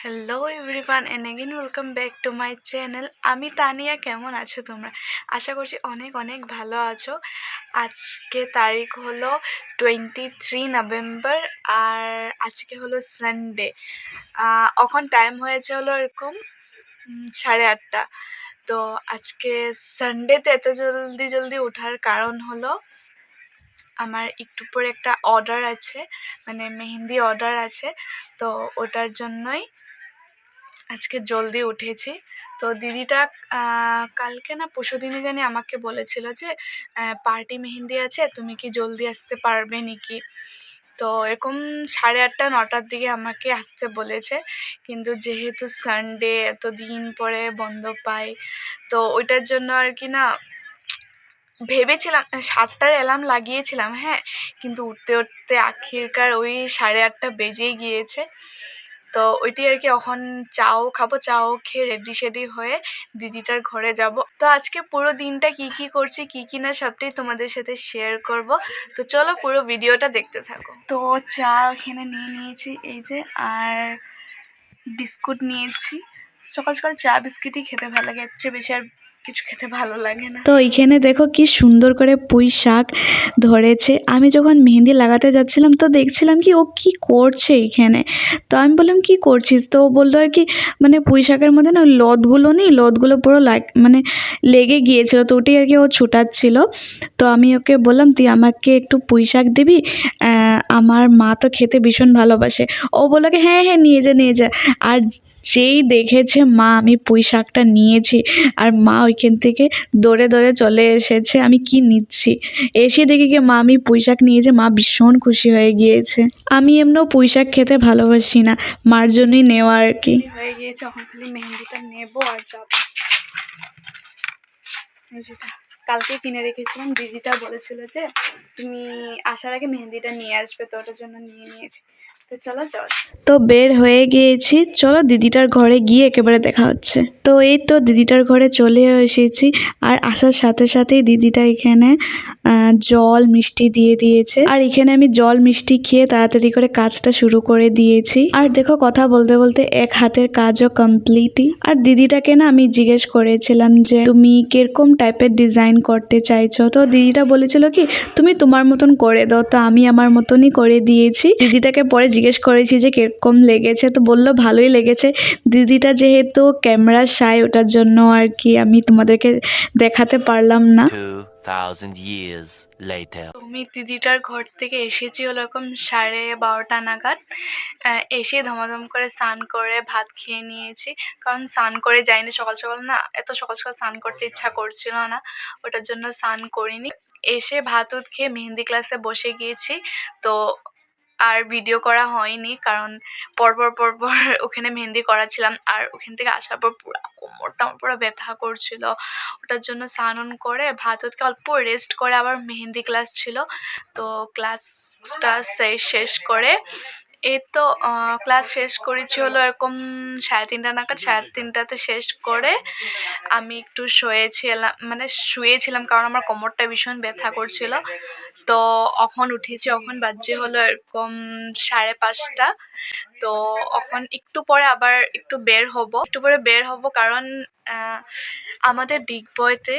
Hello everyone and again welcome back to my channel. আমি তানিয়া। কেমন আছো তোমরা? আশা করছি অনেক অনেক ভালো আছো। আজকে তারিখ হলো 23 নভেম্বর আর আজকে হলো সানডে। এখন টাইম হয়েছে হলো এরকম 8:30। তো আজকে সানডেতে এত জলদি জলদি ওঠার কারণ হলো আমার একটু পরে একটা অর্ডার আছে, মানে মেহেন্দি অর্ডার আছে। তো ওটার জন্যই আজকে জলদি উঠেছি। তো দিদিটা কালকে না পরশুদিনই জানি আমাকে বলেছিল যে পার্টি মেহেন্দি আছে, তুমি কি জলদি আসতে পারবে নাকি। তো এরকম 8:30-9টার দিকে আমাকে আসতে বলেছে, কিন্তু যেহেতু সানডে এতদিন পরে বন্ধ পাই, তো ওইটার জন্য আর কি না ভেবেছিলাম 7টার অ্যালার্ম লাগিয়েছিলাম, হ্যাঁ, কিন্তু উঠতে উঠতে আখিরকার ওই 8:30 বেজেই গিয়েছে। তো ওইটি আর কি এখন চাও খাবো, চাও খেয়ে রেডি সেডি হয়ে দিদিটার ঘরে যাব। তো আজকে পুরো দিনটা কি কি করছি কি কি না সবটাই তোমাদের সাথে শেয়ার করব। তো চলো পুরো ভিডিওটা দেখতে থাকো। তো চা এখানে নিয়ে নিয়েছি এই যে, আর বিস্কুট নিয়েছি। সকাল সকাল চা বিস্কিটই খেতে ভালো লাগে, এর চেয়ে বেশি আর কিছু খেতে ভালো লাগে না। তো এইখানে দেখো কি সুন্দর করে পুঁই শাক ধরেছে। আমি যখন মেহেন্দি লাগাতে যাচ্ছিলাম তো দেখছিলাম কি ও কি করছে এইখানে। তো আমি বললাম কি করছিস? তো ও বললো আর কি মানে পুঁই শাকের মধ্যে না লতগুলো নেই, লতগুলো পুরো মানে লেগে গিয়েছিল, তো ওটাই আর কি ও ছুটাচ্ছিল। তো আমি ওকে বললাম তুই আমাকে একটু পুঁই শাক দিবি, আমার মা তো খেতে ভীষণ ভালোবাসে। ও বললো কি হ্যাঁ হ্যাঁ নিয়ে যা নিয়ে যা। আর যেই দেখেছে মা আমি পুঁই শাকটা নিয়েছি, আর মা ওইখান থেকে দৌড়ে দৌড়ে চলে এসেছে আমি কি নিচ্ছি। এসে দেখি কি মা আমি পুঁই শাক নিয়েছে, মা ভীষণ খুশি হয়ে গিয়েছে। আমি এমনিও পুঁই শাক খেতে ভালোবাসি না, মার জন্যই নেওয়া আর কি। হয়ে গিয়েছে, এখন খালি মেহেন্দিটা নেবো আর যাবো। এই যেটা কালকে কিনে রেখেছিলাম, দিদিটা বলেছিল যে তুমি আসার আগে মেহেন্দিটা নিয়ে আসবে, তো ওটার জন্য নিয়ে নিয়েছি। তো চলো যাওয়া। তো বের হয়ে গিয়েছি, চলো দিদিটার ঘরে গিয়ে একেবারে দেখা হচ্ছে। তো এই তো দিদিটার ঘরে চলে এসেছি, আর আসার সাথে সাথেই দিদিটা এখানে জল মিষ্টি দিয়ে দিয়েছে, আর এখানে আমি জল মিষ্টি খেয়ে তাড়াতাড়ি করে কাজটা শুরু করে দিয়েছি। আর দেখো কথা বলতে বলতে এক হাতের কাজও কমপ্লিটই। আর দিদিটাকে না আমি জিজ্ঞেস করেছিলাম যে তুমি কিরকম টাইপের ডিজাইন করতে চাইছো। তো দিদিটা বলেছিল কি তুমি তোমার মতন করে দাও। তো আমি আমার মতনই করে দিয়েছি। দিদিটাকে পরে জিজ্ঞেস করেছি যে কিরকম লেগেছে, তো বললো ভালোই লেগেছে। দিদিটা যেহেতু ক্যামেরা শাই, ওটার জন্য আর কি আমি তোমাদেরকে দেখাতে পারলাম না। 2000 years later. তুমি দিদিটার ঘর থেকে এসেছি হলো এরকম 12:30 নাগাদ। এসে ধমাধম করে স্নান করে ভাত খেয়ে নিয়েছি, কারণ স্নান করে যাইনি সকাল সকাল, না এত সকাল সকাল স্নান করতে ইচ্ছা করছিল না, ওটার জন্য স্নান করিনি। এসে ভাত উত খেয়ে মেহেন্দি ক্লাসে বসে গিয়েছি। তো আর ভিডিও করা হয়নি, কারণ পরপর পরপর ওখানে মেহেন্দি করাছিলাম, আর ওখান থেকে আসার পর পুরো কোমরটা আমার পুরো ব্যথা করছিল। ওটার জন্য স্নান করে ভাত উতকে অল্প রেস্ট করে আবার মেহেন্দি ক্লাস ছিল। তো ক্লাসটা শেষ করে এই তো ক্লাস শেষ করেছি হলো এরকম 3:30 নাগাদ। 3:30টাতে শেষ করে আমি একটু শুয়েছিলাম, কারণ আমার কোমরটা ভীষণ ব্যথা করছিল। তো এখন উঠেছি, এখন বাজে হলো এরকম 5:30। তো এখন একটু পরে আবার একটু বের হব, কারণ আমাদের ডিগবয়তে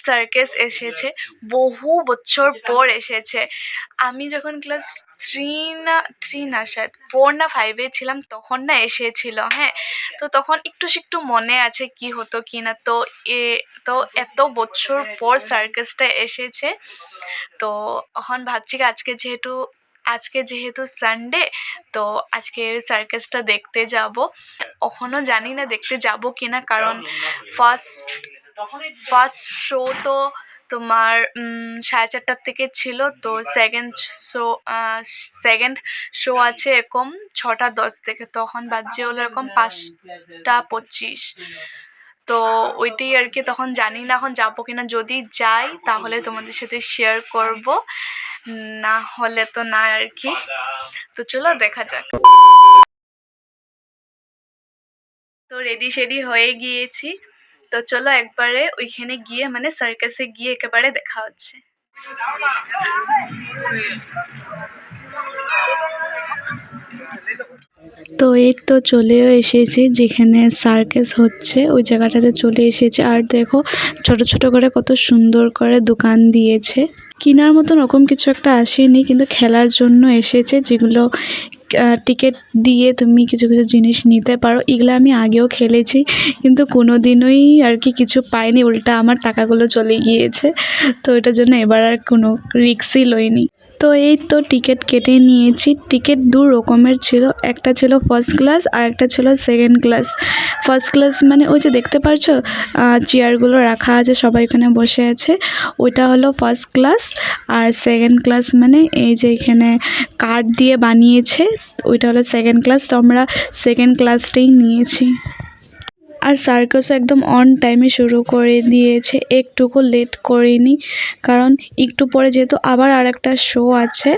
সার্কাস এসেছে, বহু বছর পর এসেছে। আমি যখন ক্লাস 4 না 5-এ ছিলাম তখন না এসেছিল, হ্যাঁ। তো তখন একটু মনে আছে কি হতো কি না। তো তো এত বছর পর সার্কাসটা এসেছে। তো এখন ভাবছি কি আজকে যেহেতু সানডে, তো আজকে সার্কাসটা দেখতে যাব। এখনও জানি না দেখতে যাব কিনা, কারণ ফার্স্ট শো তো তোমার 4:30 থেকে ছিল। তো সেকেন্ড শো আছে এরকম 6:10 থেকে, তখন বাজে হলো এরকম 5:25। তো ওইটাই আর কি, তখন জানি না এখন যাবো কিনা। যদি যাই তাহলে তোমাদের সাথে শেয়ার করব, না হলে তো না আর কি। তো চলো দেখা যাক। তো রেডি শেডি হয়ে গিয়েছি, তো চলো একবারে ওইখানে গিয়ে মানে সার্কাসে গিয়ে একেবারে দেখা হচ্ছে। তো এই তো চলেও এসেছি, যেখানে সার্কাস হচ্ছে ওই জায়গাটাতে চলে এসেছি। আর দেখো ছোট ছোট করে কত সুন্দর করে দোকান দিয়েছে। কেনার মতন ওরকম কিছু একটা আসেনি, কিন্তু খেলার জন্য এসেছে, যেগুলো টিকিট দিয়ে তুমি কিছু কিছু জিনিস নিতে পারো। এগুলো আমি আগেও খেলেছি, কিন্তু কোনোদিনই আর কি কিছু পাইনি, উল্টা আমার টাকাগুলো চলে গিয়েছে। তো এটার জন্য এবার আর কোনো রিস্কই লইনি। তো এই তো টিকিট কেটে নিয়েছি। টিকিট দু রকমের ছিল, একটা ছিল ফার্স্ট ক্লাস আর একটা ছিল সেকেন্ড ক্লাস। ফার্স্ট ক্লাস মানে ওই যে দেখতে পারছো চেয়ারগুলো রাখা আছে, সবাই এখানে বসে আছে, ওইটা হলো ফার্স্ট ক্লাস। আর সেকেন্ড ক্লাস মানে এই যে এখানে কাঠ দিয়ে বানিয়েছে, ওইটা হলো সেকেন্ড ক্লাস। তো আমরা সেকেন্ড ক্লাসটাই নিয়েছি। আর সার্কাস একদম অন টাইমে শুরু করে দিয়েছে, একটুকু লেট করেনি, কারণ একটু পরে যেহেতু আবার আরেকটা শো আছে,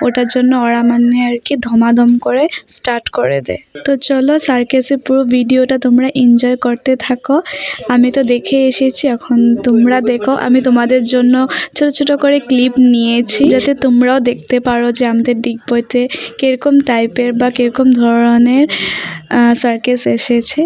ওটার জন্য ওরা মানে আর কি ধমাধম করে স্টার্ট করে দেয়। তো চলো সার্কাসের পুরো ভিডিওটা তোমরা এনজয় করতে থাকো। আমি তো দেখে এসেছি, এখন তোমরা দেখো। আমি তোমাদের জন্য ছোট ছোট করে ক্লিপ নিয়েছি, যাতে তোমরাও দেখতে পারো যে আমাদের ডিগবইতে কিরকম টাইপের বা কিরকম ধরনের সার্কাস এসেছে।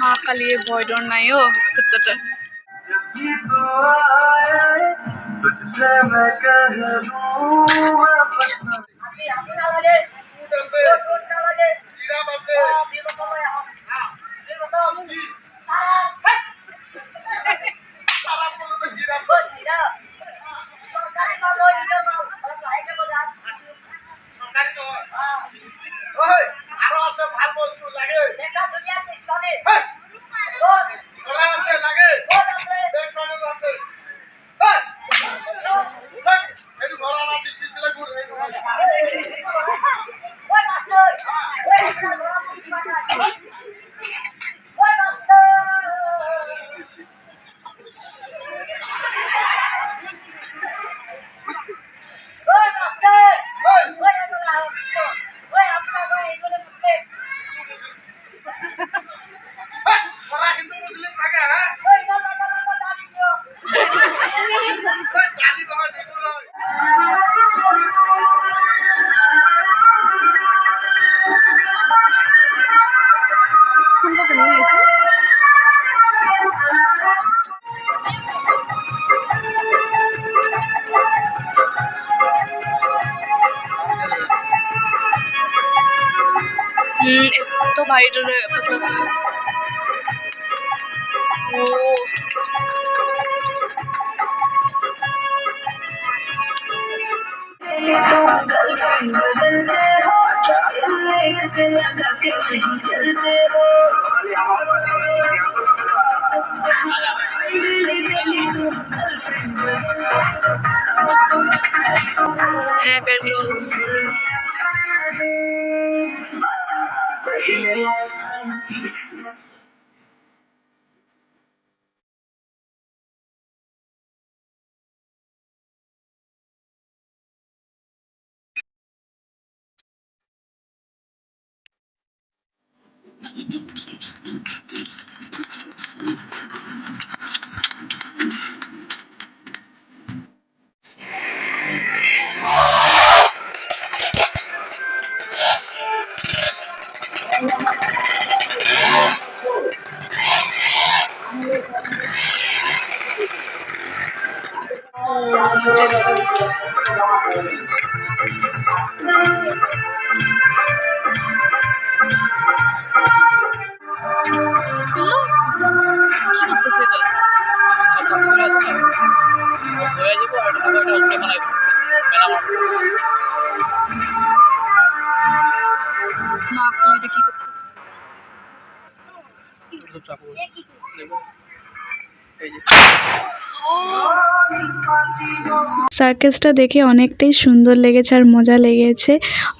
মা কালিয়ে ভয় ডর নাই ও কুত্তাটা। तो भाई मतलब वो है पेट्रोल। এই যে সার্কাসটা দেখে অনেকটাই সুন্দর লেগেছে আর মজা লেগেছে।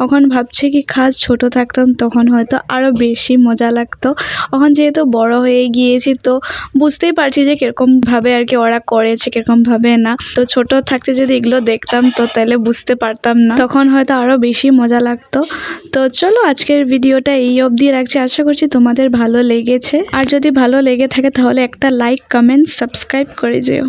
এখন ভাবছি কি খাস ছোট থাকতাম তখন হয়তো আরও বেশি মজা লাগতো। এখন যেহেতু বড় হয়ে গিয়েছি তো বুঝতেই পারছি যে কীরকমভাবে আর কি ওরা করেছে, কীরকমভাবে না। তো ছোট থাকতে যদি এগুলো দেখতাম তো তাহলে বুঝতে পারতাম না, তখন হয়তো আরও বেশি মজা লাগতো। তো চলো আজকের ভিডিওটা এই অবধি রাখছি। আশা করছি তোমাদের ভালো লেগেছে, আর যদি ভালো লেগে থাকে তাহলে একটা লাইক, কমেন্ট, সাবস্ক্রাইব করে যেও।